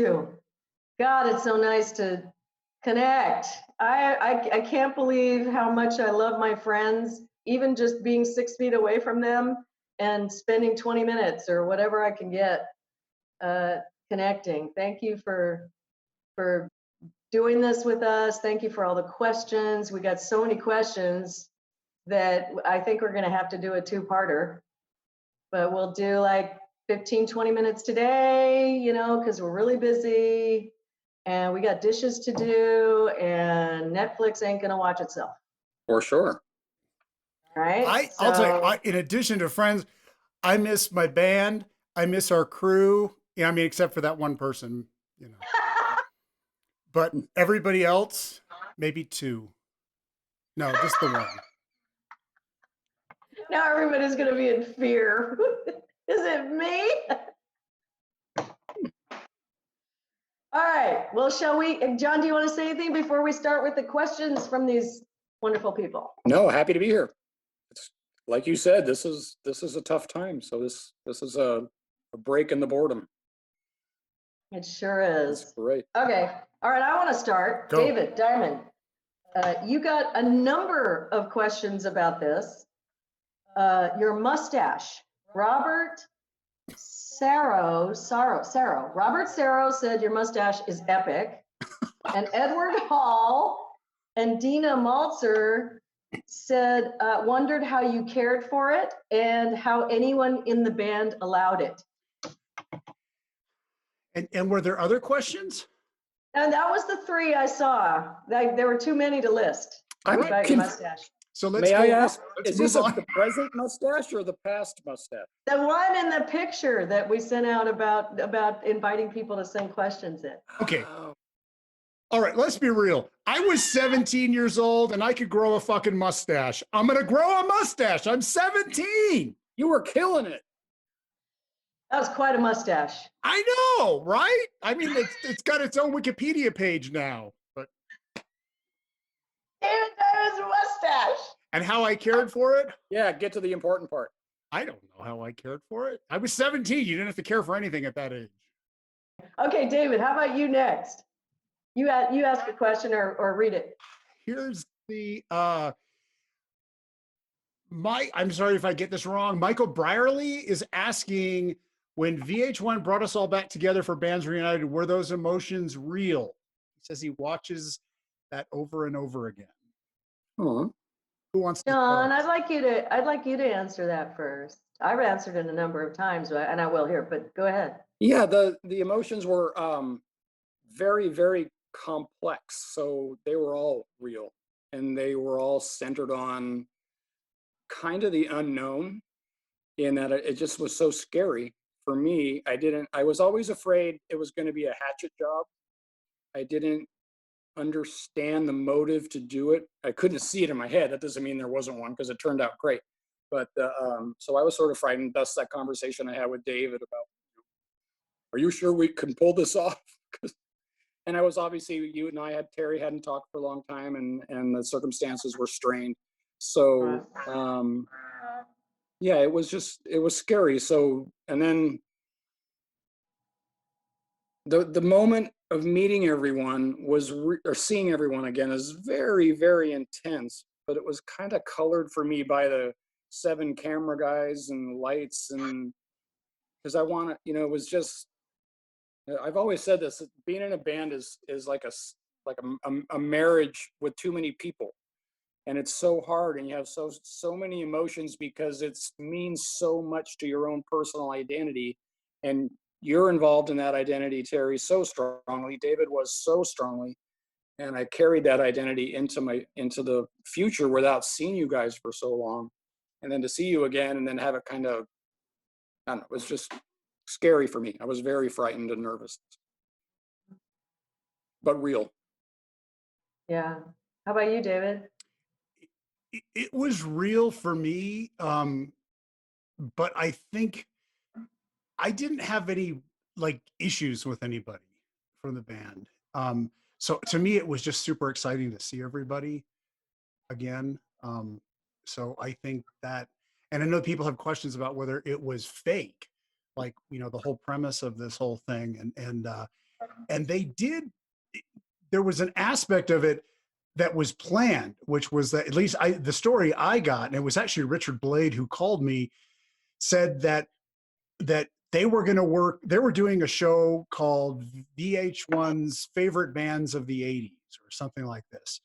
too. God, it's so nice to connect. I can't believe how much I love my friends, even just being 6 feet away from them and spending 20 minutes or whatever I can get connecting. Thank you for doing this with us. Thank you for all the questions. We got so many questions that I think we're going to have to do a two-parter, but we'll do like 15, 20 minutes today, you know, because we're really busy and we got dishes to do and Netflix ain't going to watch itself. For sure. Right? I'll tell you, in addition to friends, I miss my band. I miss our crew. Yeah, I mean, except for that one person, you know. But everybody else, maybe two. No, just the one. Now everybody's going to be in fear. Is it me? All right. Well, shall we? John, do you want to say anything before we start with the questions from these wonderful people? No, happy to be here. It's, like you said, this is a tough time. So this is a break in the boredom. It sure is. That's great. Okay. All right. I want to start. Go. David Diamond, you got a number of questions about this. Your mustache. Robert Sarro said your mustache is epic. And Edward Hall and Dina Maltzer said, wondered how you cared for it and how anyone in the band allowed it. And were there other questions? And that was the three I saw. There were too many to list about your mustache. So let's May go. I ask, let's is this move on. the present mustache or the past mustache? The one in the picture that we sent out about inviting people to send questions in. Okay. Oh, All right, let's be real. I was 17 years old and I could grow a fucking mustache. I'm going to grow a mustache. I'm 17. you were killing it. That was quite a mustache. I know, right? I mean, it's got its own Wikipedia page now. But David Diamond's mustache. and how I cared for it? Yeah, get to the important part. I don't know how I cared for it. I was 17. You didn't have to care for anything at that age. Okay, David, how about you next? You ask a question or read it. Here's the I'm sorry if I get this wrong. Michael Brierly is asking, when VH1 brought us all back together for Bands Reunited, were those emotions real? He says he watches that over and over again. Oh, Who wants to John, start? I'd like you to answer that first. I've answered it a number of times, and I will here, but go ahead. yeah. The emotions were very, very complex. So they were all real, and they were all centered on kind of the unknown. In that it just was so scary for me. I was always afraid it was going to be a hatchet job. I didn't understand the motive to do it. I couldn't see it in my head. That doesn't mean there wasn't one, because it turned out great. But so I was sort of frightened. Thus that conversation I had with David about, are you sure we can pull this off? And I was obviously, you and Terri hadn't talked for a long time, and the circumstances were strained. So yeah, it was scary. So, and then the moment of meeting everyone or seeing everyone again is very, very intense, but it was kind of colored for me by the 7 camera guys and lights, and because I want to, it was just, I've always said this, being in a band is like a marriage with too many people. And it's so hard, and you have so many emotions because it means so much to your own personal identity. And you're involved in that identity, Terri, so strongly. David was so strongly. And I carried that identity into the future without seeing you guys for so long. And then to see you again and then have it kind of, I don't know, it was just scary for me. I was very frightened and nervous. But real. Yeah. How about you, David? It was real for me, but I think I didn't have any issues with anybody from the band. So to me, it was just super exciting to see everybody again. So I think that, and I know people have questions about whether it was fake, the whole premise of this whole thing. And And there was an aspect of it that was planned, which was that, at least the story I got, and it was actually Richard Blade who called me, said that they were doing a show called VH1's Favorite Bands of the 80s or something like this.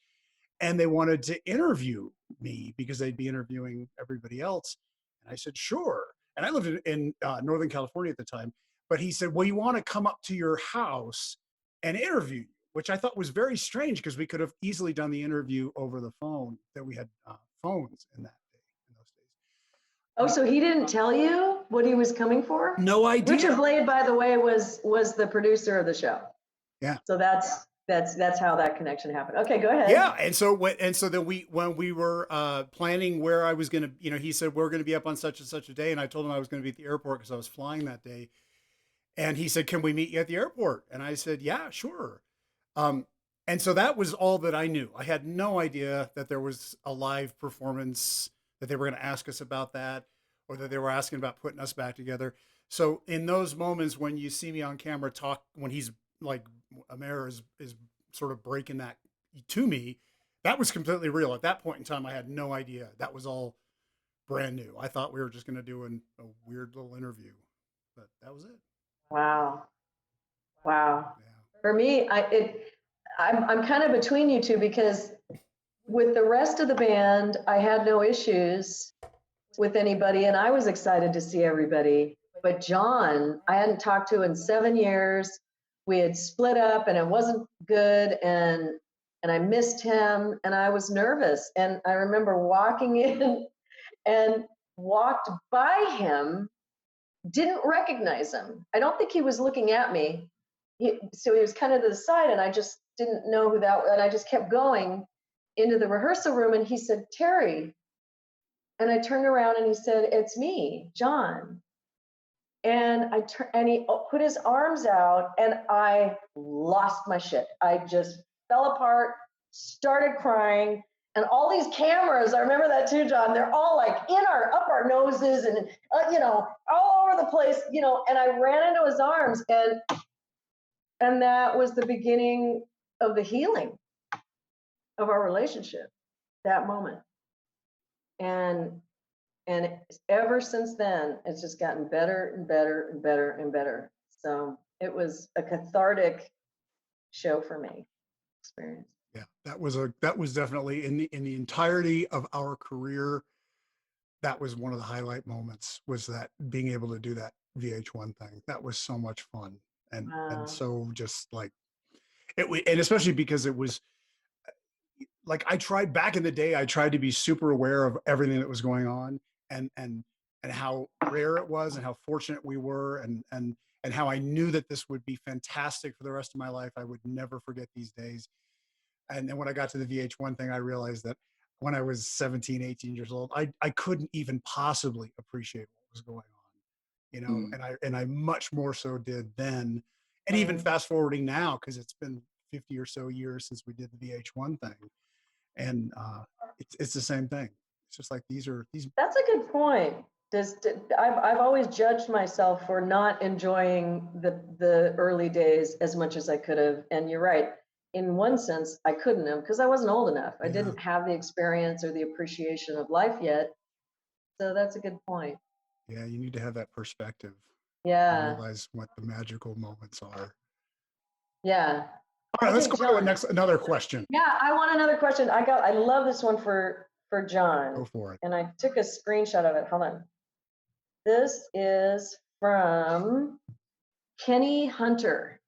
And they wanted to interview me because they'd be interviewing everybody else. And I said, sure. And I lived in Northern California at the time. But he said, well, you want to come up to your house and interview you, which I thought was very strange because we could have easily done the interview over the phone, that we had phones in those days. Oh, so he didn't tell you what he was coming for? No idea. Richard Blade, by the way, was the producer of the show. Yeah. So that's how that connection happened. Okay, go ahead. Yeah, and so when we were planning where I was going to, he said we're going to be up on such and such a day, and I told him I was going to be at the airport because I was flying that day, and he said, "Can we meet you at the airport?" And I said, "Yeah, sure." And so that was all that I knew. I had no idea that there was a live performance, that they were going to ask us about that, or that they were asking about putting us back together. So in those moments when you see me on camera talk, when he's like, Amer is sort of breaking that to me, that was completely real. At that point in time, I had no idea. That was all brand new. I thought we were just going to do a weird little interview, but that was it. Wow. Wow. Yeah. For me, I'm kind of between you two because with the rest of the band, I had no issues with anybody and I was excited to see everybody. But John, I hadn't talked to in 7 years. We had split up and it wasn't good and I missed him and I was nervous. And I remember walking in and walked by him, didn't recognize him. I don't think he was looking at me. So he was kind of to the side and I just didn't know who that was. And I just kept going into the rehearsal room and he said, "Terri." And I turned around and he said, "It's me, John." And and he put his arms out and I lost my shit. I just fell apart, started crying. And all these cameras, I remember that too, John, they're all like up our noses and, all over the place, and I ran into his arms and that was the beginning of the healing of our relationship, that moment. And ever since then, it's just gotten better and better and better and better. So it was a cathartic show for me, experience. Yeah, that was definitely in the entirety of our career. That was one of the highlight moments, was that being able to do that VH1 thing. That was so much fun. And so just like and especially because it was like, I tried back in the day, I tried to be super aware of everything that was going on and how rare it was and how fortunate we were and how I knew that this would be fantastic for the rest of my life. I would never forget these days. And then when I got to the VH1 thing, I realized that when I was 17, 18 years old, I couldn't even possibly appreciate what was going on, and I much more so did then. And even fast forwarding now, because it's been 50 or so years since we did the VH1 thing. And it's the same thing. It's just like these. That's a good point. I've always judged myself for not enjoying the early days as much as I could have. And you're right. In one sense, I couldn't have because I wasn't old enough. I didn't have the experience or the appreciation of life yet. So that's a good point. Yeah, you need to have that perspective. Yeah. Realize what the magical moments are. Yeah. All right, let's go to another question. Yeah, I want another question. I love this one for John. Go for it. And I took a screenshot of it. Hold on. This is from Kenny Hunter.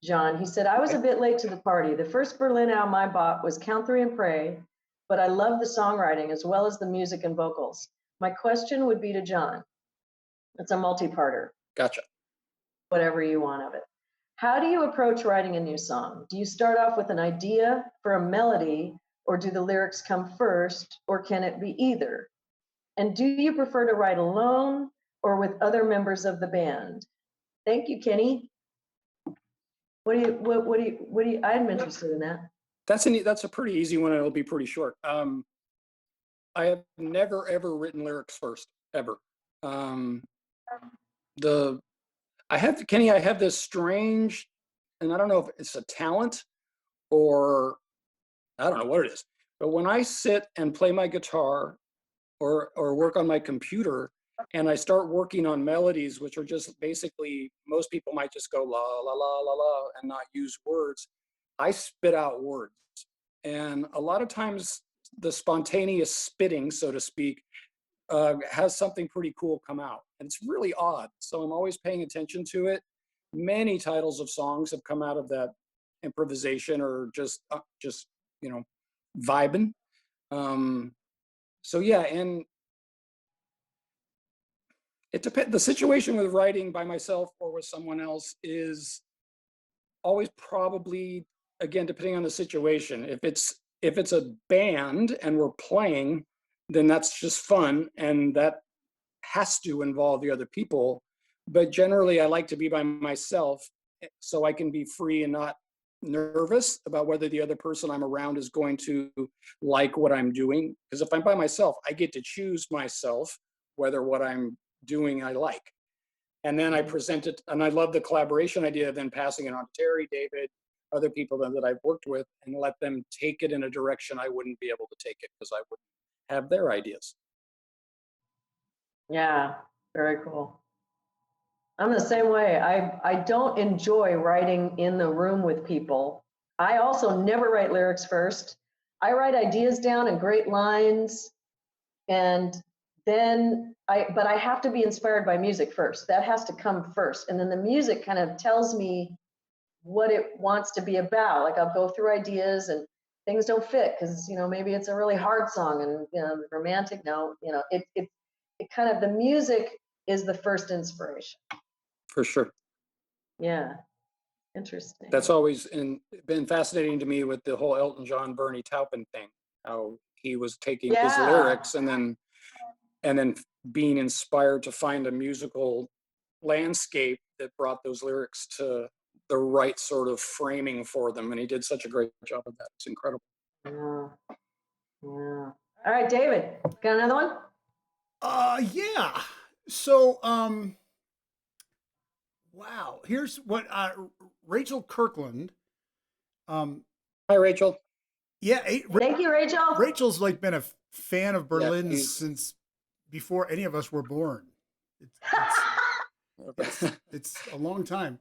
John, he said, "I was a bit late to the party. The first Berlin album I bought was Count 3 and Pray, but I love the songwriting as well as the music and vocals. My question would be to John." It's a multi-parter. Gotcha. Whatever you want of it. "How do you approach writing a new song? Do you start off with an idea for a melody, or do the lyrics come first, or can it be either? And do you prefer to write alone or with other members of the band?" Thank you, Kenny. What do you, I'm interested in that. That's a pretty easy one. It'll be pretty short. I have never, ever written lyrics first, ever. I have this strange and I don't know if it's a talent or I don't know what it is, but when I sit and play my guitar or work on my computer and I start working on melodies, which are just basically, most people might just go la la la la la and not use words. I spit out words. And a lot of times the spontaneous spitting, so to speak, has something pretty cool come out. And it's really odd. So I'm always paying attention to it. Many titles of songs have come out of that improvisation or just, you know, vibing. So yeah, and it depends. The situation with writing by myself or with someone else is always probably, again, depending on the situation. If it's a band and we're playing, then that's just fun, and that has to involve the other people. But generally, I like to be by myself so I can be free and not nervous about whether the other person I'm around is going to like what I'm doing. Because if I'm by myself, I get to choose myself whether what I'm doing I like. And then I present it, and I love the collaboration idea of then passing it on to Terri, David, other people that I've worked with, and let them take it in a direction I wouldn't be able to take it because I wouldn't have their ideas. Yeah, very cool. I'm the same way. I don't enjoy writing in the room with people. I also never write lyrics first. I write ideas down and great lines, and then but I have to be inspired by music first. That has to come first. And then the music kind of tells me what it wants to be about. Like I'll go through ideas and things don't fit because, maybe it's a really hard song and, romantic note, it kind of, the music is the first inspiration. For sure. Yeah. Interesting. That's always been fascinating to me with the whole Elton John, Bernie Taupin thing, how he was taking his lyrics and then being inspired to find a musical landscape that brought those lyrics to the right sort of framing for them. And he did such a great job of that. It's incredible. Yeah. Yeah. All right, David, got another one? Yeah. So, wow. Here's what Rachel Kirkland. Hi, Rachel. Yeah. Thank you, Rachel. Rachel's like been a fan of Berlin Yeah, since before any of us were born. It's a long time.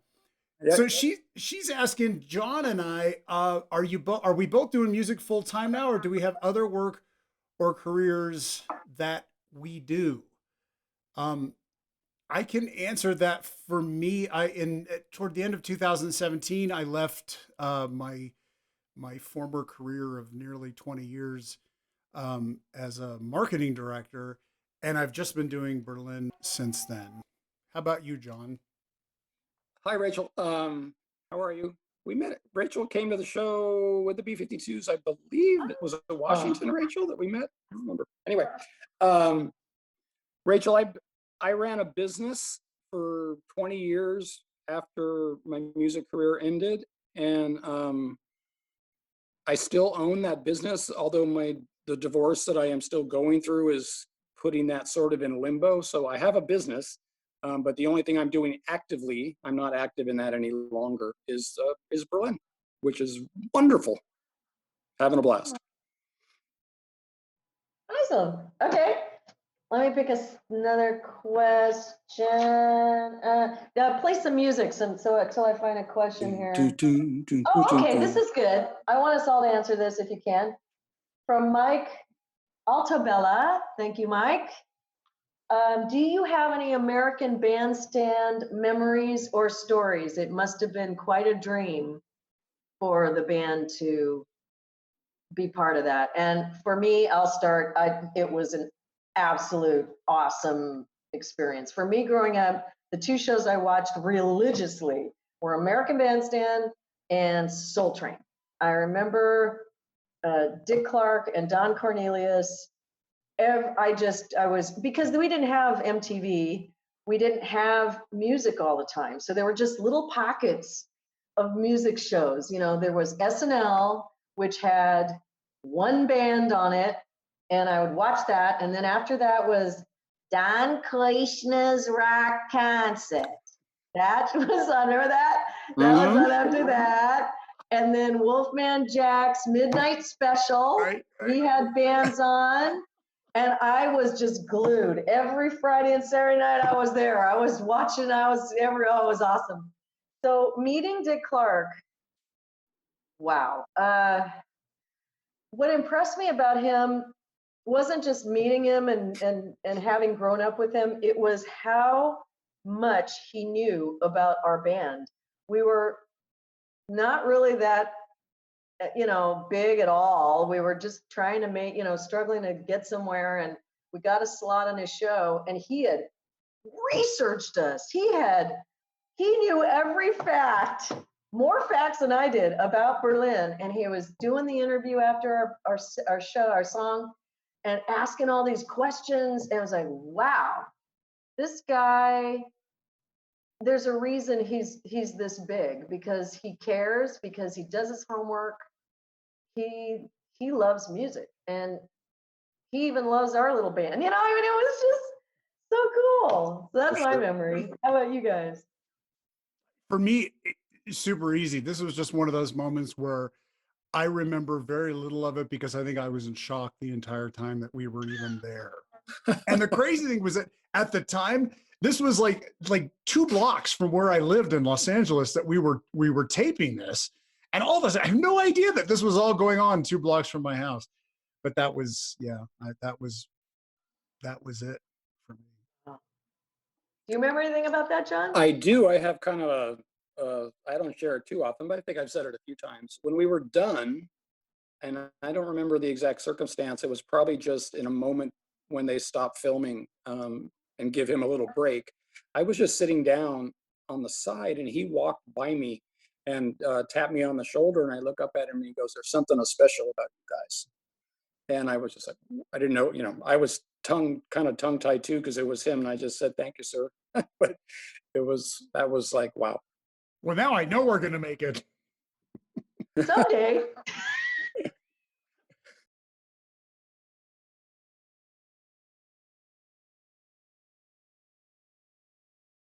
Yeah. So she's asking John and I, are we both doing music full time now, or do we have other work or careers that we do? I can answer that. For me, toward the end of 2017, I left my former career of nearly 20 years as a marketing director, and I've just been doing Berlin since then. How about you, John? Hi, Rachel. How are you? We met. Rachel came to the show with the B-52s. I believe it was Washington, Rachel, that we met. I don't remember. Anyway, Rachel, I ran a business for 20 years after my music career ended, and I still own that business, although the divorce that I am still going through is putting that sort of in limbo. So I have a business, but the only thing I'm doing actively, I'm not active in that any longer, is Berlin, which is wonderful. Having a blast. Awesome. Okay. Let me pick another question. Yeah, play some music so I find a question here. Oh, okay, this is good. I want us all to answer this if you can. From Mike Altabella. Thank you, Mike. Do you have any American Bandstand memories or stories? It must have been quite a dream for the band to be part of that. And for me, I'll start. It was an absolute awesome experience. For me growing up, the two shows I watched religiously were American Bandstand and Soul Train. I remember Dick Clark and Don Cornelius. Because we didn't have MTV, we didn't have music all the time. So there were just little pockets of music shows. There was SNL, which had one band on it, and I would watch that. And then after that was Don Kleishner's Rock Concert. That was on, remember that? That was Mhm. on after that. And then Wolfman Jack's Midnight Special. Right, He had bands on. And I was just glued. Every Friday and Saturday night I was there. I was watching, oh, it was awesome. So meeting Dick Clark, wow. What impressed me about him wasn't just meeting him and having grown up with him, it was how much he knew about our band. We were not really that, big at all. We were just trying to make, struggling to get somewhere, and we got a slot on his show, and he had researched us. He knew every fact, more facts than I did about Berlin. And he was doing the interview after our show, our song, and asking all these questions. And I was like, wow, this guy, there's a reason he's this big, because he cares, because he does his homework. He loves music, and he even loves our little band. It was just so cool. So that's For my sure. memory. How about you guys? For me, it's super easy. This was just one of those moments where I remember very little of it because I think I was in shock the entire time that we were even there. And the crazy thing was that at the time, this was like 2 blocks from where I lived in Los Angeles that we were taping this. And all of us, I have no idea that this was all going on 2 blocks from my house. But that was, that was it for me. Do you remember anything about that, John? I do. I have kind of I don't share it too often, but I think I've said it a few times. When we were done, and I don't remember the exact circumstance, it was probably just in a moment when they stopped filming and give him a little break. I was just sitting down on the side, and he walked by me and tapped me on the shoulder, and I look up at him, and he goes, "There's something special about you guys." And I was just like, I didn't know, I was kind of tongue tied too, because it was him. And I just said, "Thank you, sir." But that was like, wow. Well, now I know we're going to make it. Someday.